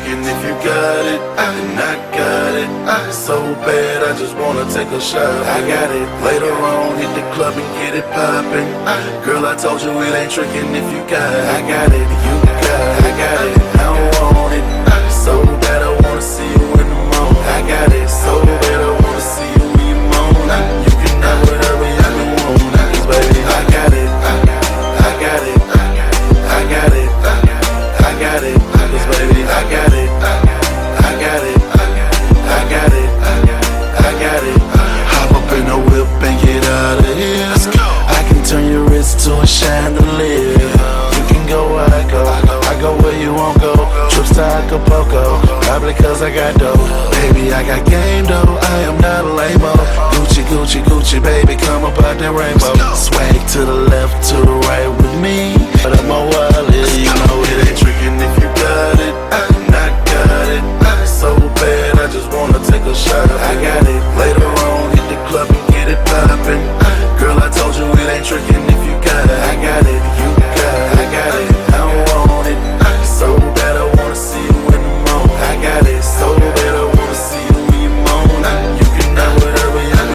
tricking if you got it, and I got it. So bad, I just wanna take a shot. I got it. Later on, hit the club and get it poppin'. Girl, I told you it ain't tricking if you got it. I got it, you got it, I got it. I don't want it. So bad, I wanna see you in the morning. I got it. So bad, I wanna see you when you moan. You can have whatever you want, 'cause baby, I got it. I got it. I got it. I got it. 'Cause baby, I got it. I got it. I got it. I got it. Hop up in the whip and get out of here. Let's go. I can turn your wrist to a chandelier. You can go where I go. I go where you won't go. Trips to Acapulco, probably 'cause I got dough. Baby, I got game though. I am not a lame-o. Gucci, Gucci, Gucci, baby, come up out that rainbow. Swag to the left, to the right with me. But I'm a wallet, you know